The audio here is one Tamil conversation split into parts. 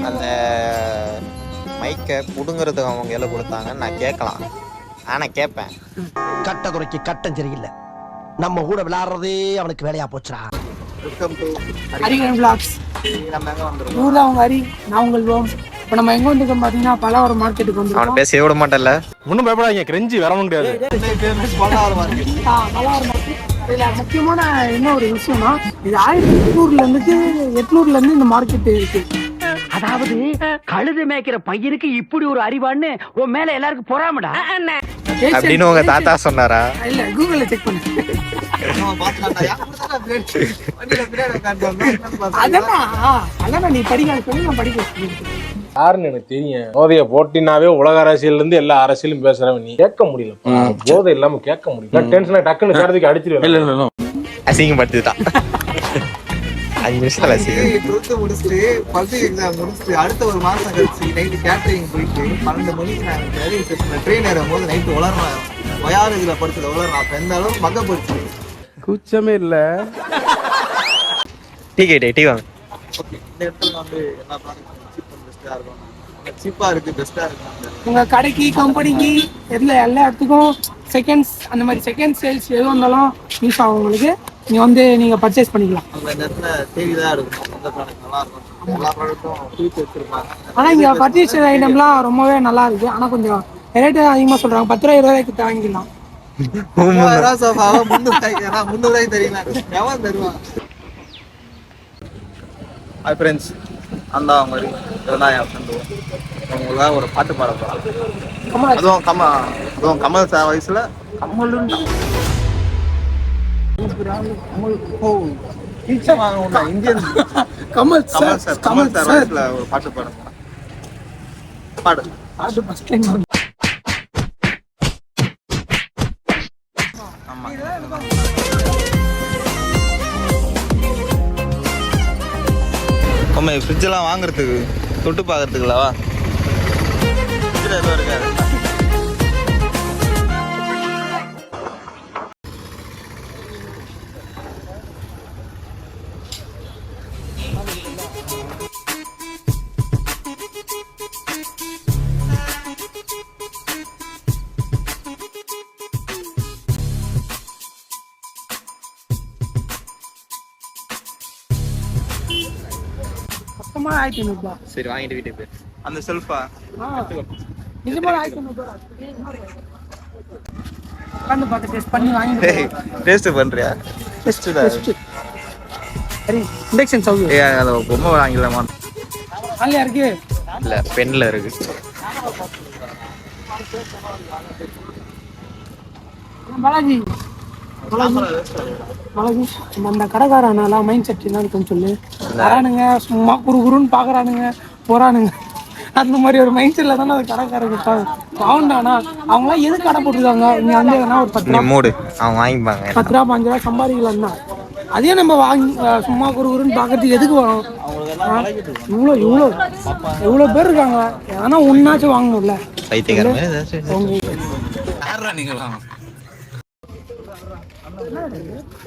அந்த மைக்கை புடுங்கிறதுக்கு அவங்க கையில் கொடுத்தாங்கன்னு நான் கேட்கலாம். ஆனால் கேட்பேன். கட்ட குறைக்கு கட்டம் சரியில்லை. நம்ம கூட விளையாடுறதே அவனுக்கு வேலையா போச்சுடா. Welcome to Hariharan vlogs. நம்ம எங்க வந்திருக்கோம்? ஊர்ல அவங்க ஹரி, நான் உங்கள் ஓம். இப்போ நம்ம எங்க வந்திருக்கோம் பார்த்தீங்கன்னா பலவரம் மார்க்கெட்டுக்கு வந்திருக்கோம். அவனை பேச விட மாட்டேன்ல. ஒன்றும் பயப்படாதீங்க, கிரெஞ்சி வர முடியாது. பலவரம் மார்க்கெட். இதுல முக்கியமான என்ன ஒரு விஷயம்னா, இது 1800 இருந்து இந்த மார்க்கெட் இருக்கு. அதாவது கழுது மேய்க்கிற பையனுக்கு இப்படி ஒரு அறிவான்னு உன் மேல எல்லாருக்கும் பொறாமடா அப்படின்னு உங்க தாத்தா சொன்னாரா? இல்ல, கூகுள்ல செக் பண்ணு. அதான் நீ படிக்காத சொல்லி நான் படிக்க யாருன்னு எனக்கு தெரியும். போதைய போட்டினாவே உலக அரசியல் இருந்து எல்லா அரசியலும் பேசுறவன். நீ கேட்க முடியல, போதை இல்லாம கேட்க முடியல. டென்ஷனா டக்குன்னு கடத்துக்கு அடிச்சிருவேன். அசிங்கப்படுத்திட்டான். 5 நிமிஷத்துல அசிங்கம் முடிச்சுட்டு பப்ளிக் எக்ஸாம் முடிச்சுட்டு அடுத்த ஒரு மாசம் கழிச்சு நைட்டு கேட்டரிங் போயிட்டு 12 மணிக்கு நான் ட்ரெயின் ஏறும் போது நைட்டு உலர்றேன். பயாலஜில படிச்சது உலர்றேன். அப்ப எந்த அளவுக்கு மக போச்சு கூச்சமே இல்ல. டீ வாங்க. இந்த இடத்துல வந்து எல்லா ப்ராடக்ட்டும் பெஸ்டா இருக்கும். சீப்பா இருக்கு, பெஸ்டா இருக்கு. உங்க கடைக்கு கம்பெனிக்கு எல்லா இடத்துக்கும் செகண்ட்ஸ் அந்த மாதிரி செகண்ட் சேல்ஸ் எது வந்தாலும் யூஸ் ஆகும். உங்களுக்கு நீங்க வந்து நீங்க பர்ச்சேஸ் பண்ணிக்கலாம். அந்த இடத்துல தேடிதான் இருக்கும். அந்த ப்ராடக்ட் நல்லா இருக்கும். எல்லா ப்ராடக்ட்டும் ஃபியூச்சர் வச்சிருப்பாங்க. ஆனா இங்க பர்ச்சேஸ் ஐட்டம்லாம் ரொம்பவே நல்லா இருக்கு. ஆனா கொஞ்சம் ரேட் அதிகமா சொல்றாங்க. 10 ரூபாய் 20 ரூபாய்க்கு வாங்கிக்கலாம். 3000 ரூபாய் சோஃபாவை 300 ரூபாய்க்கு தெரியுமா? எவன் தருவான்? ஹாய் ஃப்ரெண்ட்ஸ், அந்த மாதிரி இதெல்லாம் என் ஃப்ரெண்டு அவங்களுக்காக ஒரு பாட்டு பாட போகிறான். அதுவும் கமல் சார் வயசுல கமலுண்டா இந்தியன் கமல் சார் வயசுல ஒரு பாட்டு பாட போறான். பாடு. ஃப்ரிட்ஜெல்லாம் வாங்குறதுக்கு தொட்டு பார்க்கறதுக்குலவா ஃப்ரிட்ஜில் எதுவும் இருக்காது. சரி, வாங்கிட்டு வீட்டுக்கு போய் அந்த செல்ஃபா டேஸ்ட் பண்றியா? இண்டக்ஷன் ஸ்டவ் பொம்மை வாங்கிடலாமா? இருக்கு இல்ல, பென்ல இருக்கு. பாலாஜி அந்த கடைக்காரனால மைண்ட் செட் என்ன இருக்குன்னு சொல்லு. வரானுங்க சும்மா குறுன்னு பாக்குறானுங்க போறானுங்க. அந்த மாதிரி ஒரு மைண்ட் செட்ல தானே அது கடைக்காரங்க பாவண்டானா. அவங்களாம் எது கடை போட்டுருக்காங்க? இங்க வந்து எதனா ஒரு 10 ரூபா மூடு அவங்க வாங்கிப்பாங்க. 10 ரூபா 5 ரூபா சம்பாதிக்கலாம் தான். அதே நம்ம வாங்கி சும்மா குறுன்னு பாக்குறதுக்கு எதுக்கு வரும்? இவ்வளோ பேர் இருக்காங்க. ஏன்னா ஒன்னாச்சும் வாங்கணும்ல.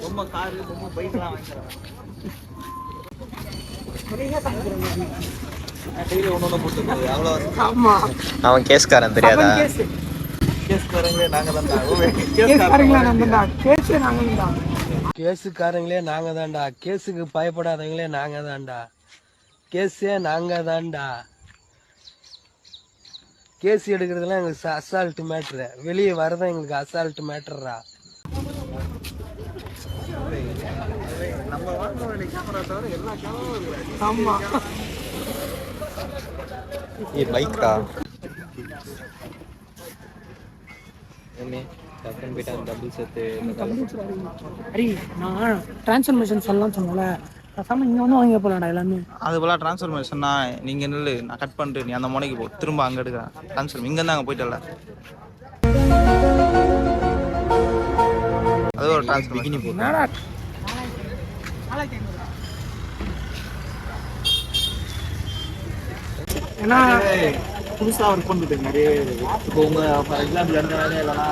ரொம்ப காரு ரொம்ப பைக்லாம் வாங்கிக்கிறாங்க. அவன் கேஸ்காரன் தெரியாதா? கேஸுக்காரங்களே நாங்க தான்டா. கேஸுக்கு பயப்படாதவங்களே நாங்க தான்டா. கேஸே நாங்க தான்டா. கேஸ் எடுக்கிறதுலாம் எங்களுக்கு அசால்ட் மேட்ரு. வெளியே வரதான் எங்களுக்கு அசால்ட் மேட்டர்ரா. பைக்கா டிரான்ஸ்ஃபர்மேஷன் சொல்லலாம் சொன்னல. இங்க வந்து வாங்க போலாம்டா எல்லாமே. அது போல டிரான்ஸ்ஃபர்மேஷன்னா நீங்க நில்லு, நான் கட் பண்ணிட்டு நீ அந்த முனைக்கு போ, திரும்ப அங்க எடுக்கிறேன். டிரான்ஸ்ஃபர் இங்க இருந்து அங்க போயிட்டல. அது ஒரு டிரான்ஸ்ஃபர் பிகினி போ. ஏன்னா புதுசாக ஒர்க் பண்ணிட்டு நிறைய இப்போ உங்கள் ஃபார் எக்ஸாம்பிள் எந்த வேலையும் இல்லைனா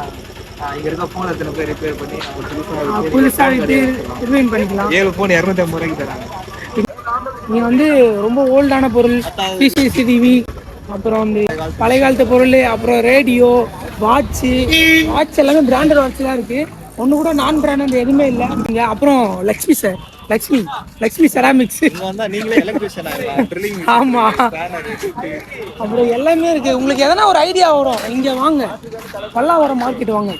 இங்கே இருக்க ஃபோன் எத்தனை பேர் ரிப்பேர் பண்ணி புதுசாக ரிப்பேர் பண்ணிக்கலாம். 7 ஃபோன் 250 ரூபாய்க்கு தராங்க. இங்கே வந்து ரொம்ப ஓல்டான பொருள், சிசிடிவி, அப்புறம் வந்து பழைய காலத்து பொருள், அப்புறம் ரேடியோ, வாட்ச் எல்லாமே பிராண்டட் வாட்ச் தான் இருக்குது. ஒன்று கூட நான் பிராண்டட் எதுவுமே இல்லை இங்கே. அப்புறம் லக்ஷ்மி செராமிக்ஸ், ஆமாம். அப்புறம் எல்லாமே இருக்குது. உங்களுக்கு எதனா ஒரு ஐடியா வரும் இங்கே வாங்க, பல்லாவரம் மார்க்கெட் வாங்க.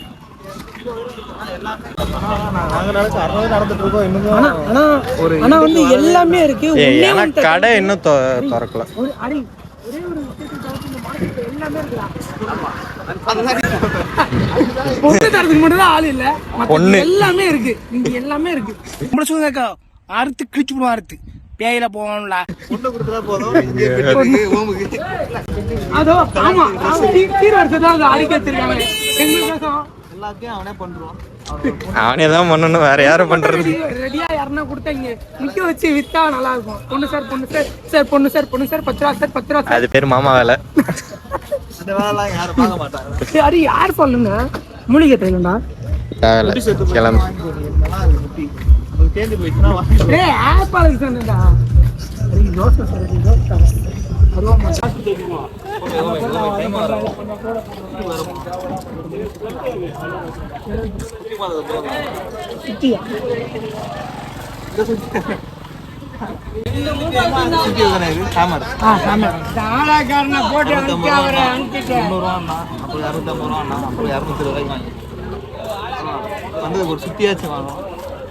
ஆனா வந்து எல்லாமே இருக்கு. கடை இன்னும் திறக்கல. பொண்ணு தரத்துக்கு மட்டும் தான் ஆள் இல்ல, எல்லாமே இருக்கு. இங்க எல்லாமே இருக்கு. அறுத்து கிழிச்சு போடுவோம், அறுத்து பேயில போவான்ல அதோ. ஆமா, அடிக்க வச்சிருக்காங்க. எல்லாத்தையும் அவனே பண்றான், அவனே தான் பண்ணணும், வேற யாரும் பண்றது. ரெடியா யாருன்னா கொடுத்தாங்க நிக்க வச்சு வித்தா நல்லா இருக்கும். பொண்ணு சார் 10 ரூபா சார் 10 ரூபா. அது பேர் மாமா வேலை. அந்த வேலைலாம் யாரும் பார்க்க மாட்டாங்க. சரி, யார் சொல்லுங்க மூலிகை தைலண்டா கிளம்பு.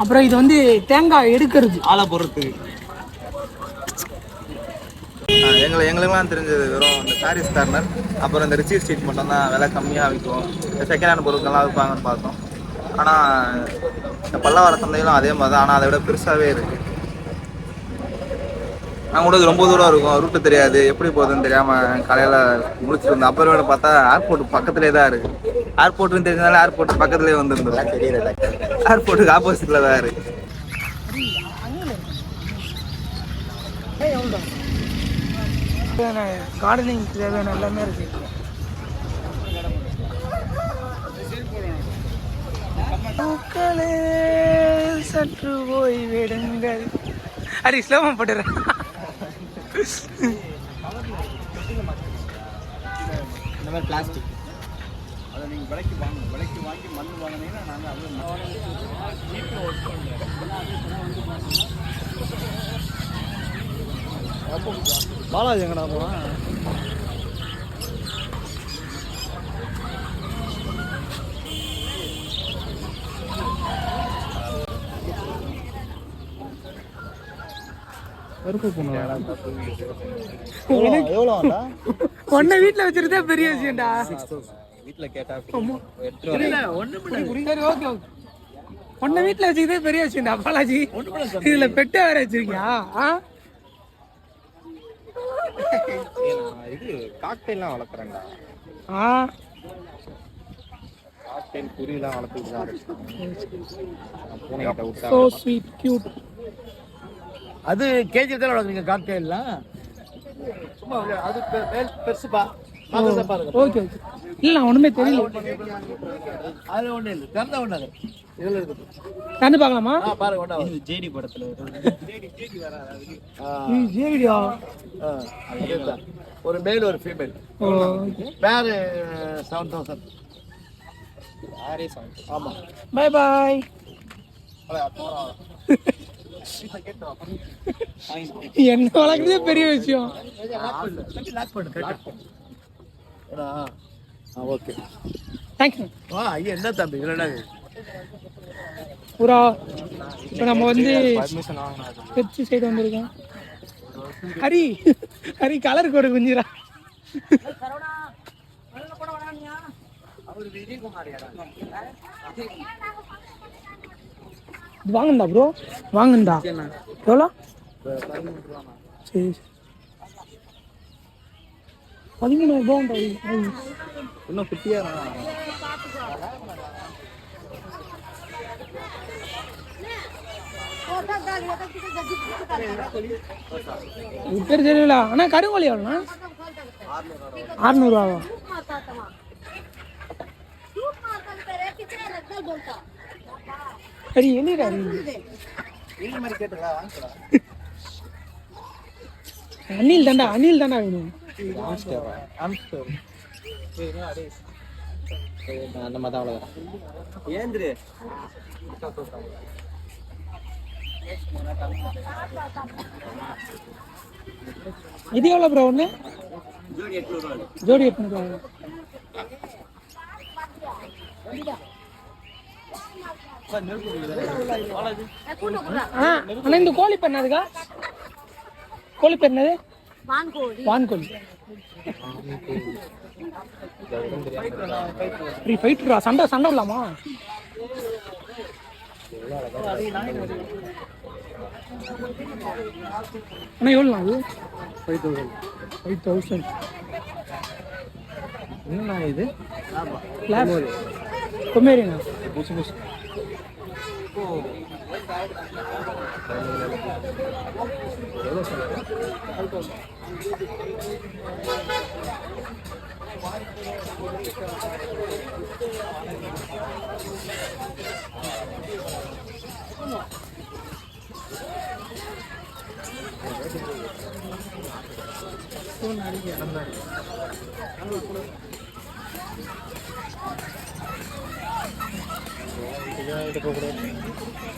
அப்புறம் இது வந்து தேங்காய் எடுக்கிறது, ஆளை பொறுத்து. எங்களுக்கெல்லாம் தெரிஞ்சது வெறும் இந்த சாரீஸ் கார்னர், அப்புறம் இந்த ரிச்சி ஸ்ட்ரீட் மட்டும் தான் விலை கம்மியாக விற்கும். செகண்ட் ஹேண்ட் பொருட்கள்லாம் விற்பாங்கன்னு பார்த்தோம். ஆனால் இந்த பல்லாவரம் சந்தையிலும் அதே மாதிரி தான், ஆனால் அதை விட பெருசாகவே இருக்குது. நாங்கள் கூட ரொம்ப தூரம் இருக்கும், ரூட்டு தெரியாது, எப்படி போகுதுன்னு தெரியாமல் காலையில் முடிச்சுட்டு இருந்தோம். அப்புறம் பார்த்தா ஏர்போர்ட் பக்கத்துலேயே தான் இருக்குது. ஏர்போர்ட்டுன்னு தெரிஞ்சதால ஏர்போர்ட் பக்கத்துலேயே வந்துருந்தோம். தெரியல, ஏர்போர்ட்டுக்கு ஆப்போசிட்டில் தான் இருக்குது. கார்டனிங் தேவையான எல்லாமே இருக்கு. பூக்களே சற்று போய் விடுங்கள். அரி ஸ்லோமா போட்டுறேன். இந்த மாதிரி பிளாஸ்டிக் அதை நீங்கள் விலைக்கு வாங்கி மண் வாங்கினீங்கன்னா நாங்கள் அது பாலாஜி எங்கடா போவோம். ஒன்ன வீட்டுல வச்சிருந்தா பெரிய விஷயம்டா. வீட்டுல கேட்டா ஒன்ன வீட்டுல வச்சுக்கிட்டே பெரிய விஷயம்டா பாலாஜி. இதுல பெட்ட வேற வச்சிருக்கியா? இது காக்டெயில்லாம் வளர்க்குறேன்டா. காக்டெயில் குறியெல்லாம் வளர்த்துட்டு தான் இருக்கு. So sweet cute. அது கேஜி தான் வளர்க்குறீங்க காக்டெயில்லாம்? சும்மா அது பெருசுப்பா. Okay okay. இல்ல ஒண்ணுமே தெரியல. அது ஒண்ணு இல்லை, திறந்த ஒண்ணு இதுல இருக்கு. கண்டு பார்க்கலாமா? பாருங்க, ஒண்ணா ஜேடி படத்துல ஜேடியா? ஒரு மேல் ஒரு ஃபீமேல். பேர் 7000. ஆமா. Bye bye. என்ன வளர்க்குறதே பெரிய விஷயம். Okay, thank you. ஐயா என்ன தம்பி இல்லைன்னா பூரா. இப்போ நம்ம வந்து திருச்சி சைடு வந்திருக்கோம். ஹரி கலர் கோடு குஞ்சிரா. வாங்கண்டா ப்ரோ, வாங்கண்டா. எவ்வளோ? சரி 13,000 இன்னும் குட்டியா பேர் தெரியல. ஆனால் கருங்கோழி எவ்வளோண்ணா? 600 ரூபாவா? சரி, எண்ணிடா. அணில் தாண்டா வேணும். அந்த மாதிரி தான் ஏந்திரு. இது எவ்வளோ ப்ரோ ஒன்று? ஜோடி 800 அண்ணா இந்த கோழி பேர் என்னதுக்கா? கோழி பேர் என்னது? வான்கோழி. ஃபைட்டரா? சண்டை விடலாமா? அண்ணா எவ்வளோ அது? 5000. என்னண்ணா இது? கொமேரியனா?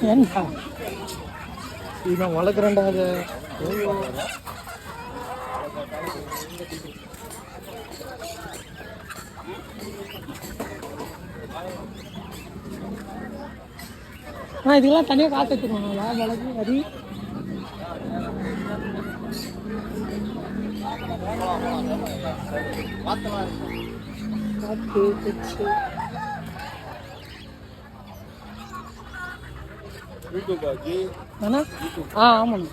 ஏன்டா நான் வளர்க்குறேன்டா அதை. இதுக்கெல்லாம் தனியாக காசு வச்சுருவாங்களா? வளர்க்கு வரி அண்ணா? ஆமாண்ணா.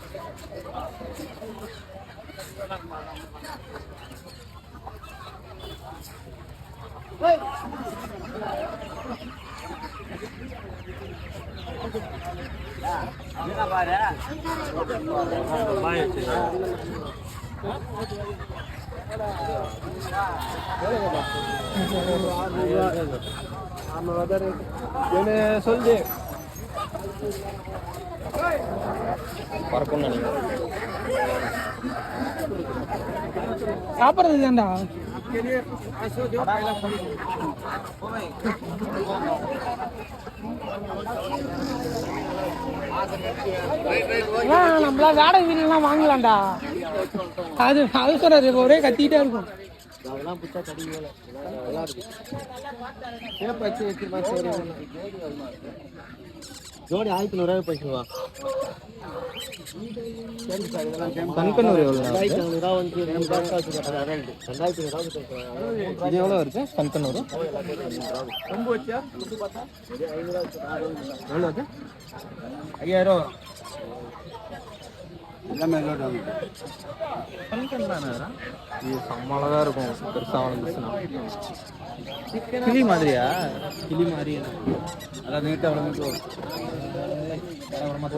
சொல்லு பறக்கும் நினைக்கிறேன். சாப்பிட்றது தான்டா. நம்மளா வாடகை வீடுலாம் வாங்கலாம்டா. அது சொல்றாரு, ஒரே கத்திக்கிட்டே இருக்கும். அதெல்லாம் புத்தா கடிக்கல. நல்லா இருக்கு. சேப் வச்சு வச்சிருப்பா. ஜோடி 1500 போயிடுவா. கண்கண்ணூர் எவ்வளோ? 2500 வந்து இது எவ்வளோ இருக்கு? கண்கண்ணூர் ரொம்ப வச்சா எவ்வளோ அது? 5000 எல்லாமே கண்கண் தானே. இது செம்மழகா இருக்கும். பெருசாக வந்துச்சுன்னா கிளி மாதிரியா? கிளி மாதிரி அதான் நீட்டாக வளர்ந்துட்டு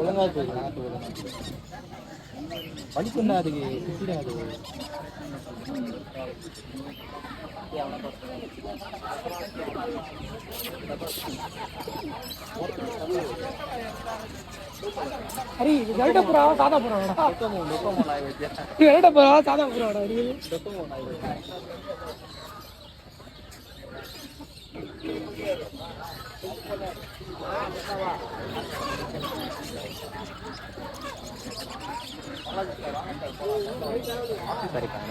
ஒழுங்கா போயிடும். படிப்புண்டா அதுக்கு குட்டிடாது. அரி கருட புறாவா சாதா புறாவா? கருட புறாவா சாதா புறாவா?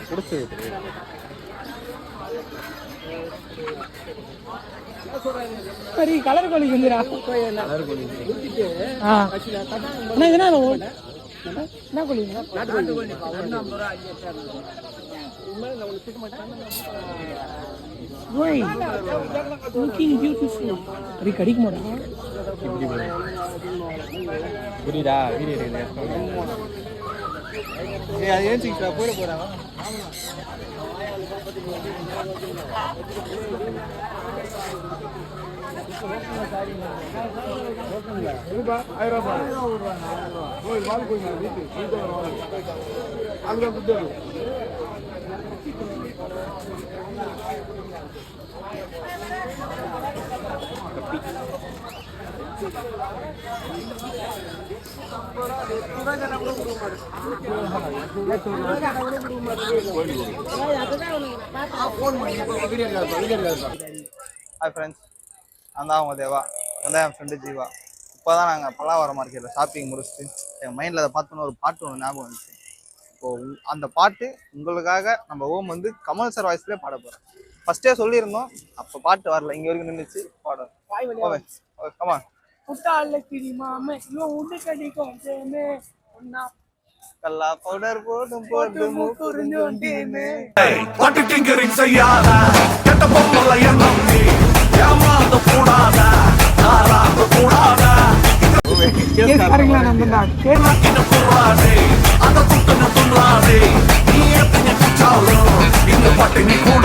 பிடிச்சது சரி. கலர் கோழி வந்துடா. கலர் கோழி. என்ன கோழி? கடிக்க மாட்டேன். புரியுதா? வீடியோ அது ஏன் போயிட போறாங்க. ஹாய் ஃப்ரெண்ட்ஸ், நான் தான் அவங்க தேவா, வந்து என் ஃப்ரெண்டு ஜீவா. இப்போ தான் நாங்கள் பல்லாவரம் மார்க்கெட்டில் ஷாப்பிங் முடிச்சுட்டு என் மைண்டில் அதை பார்த்தோன்னு ஒரு பாட்டு ஒன்று ஞாபகம் வந்துச்சு. இப்போது அந்த பாட்டு உங்களுக்காக நம்ம ஓம் வந்து கமல் சார் வாய்ஸ்லேயே பாட போகிறோம். ஃபஸ்ட்டே சொல்லியிருந்தோம், அப்போ பாட்டு வரல, இங்கே வரைக்கும் நின்றுச்சு பாட. கமா கல்லா பவுடர் போடும் போட்டு மூக்குறிஞ்சு பட்டு டிங்கரிங் செய்யாத கெட்ட பொம்மல எண்ணம் நீ ஏமாந்த கூடாத நாராந்த கூடாத அந்த துட்டன துள்ளாதே நீ எத்தனை குச்சாலும் இந்த பட்டு நீ கூட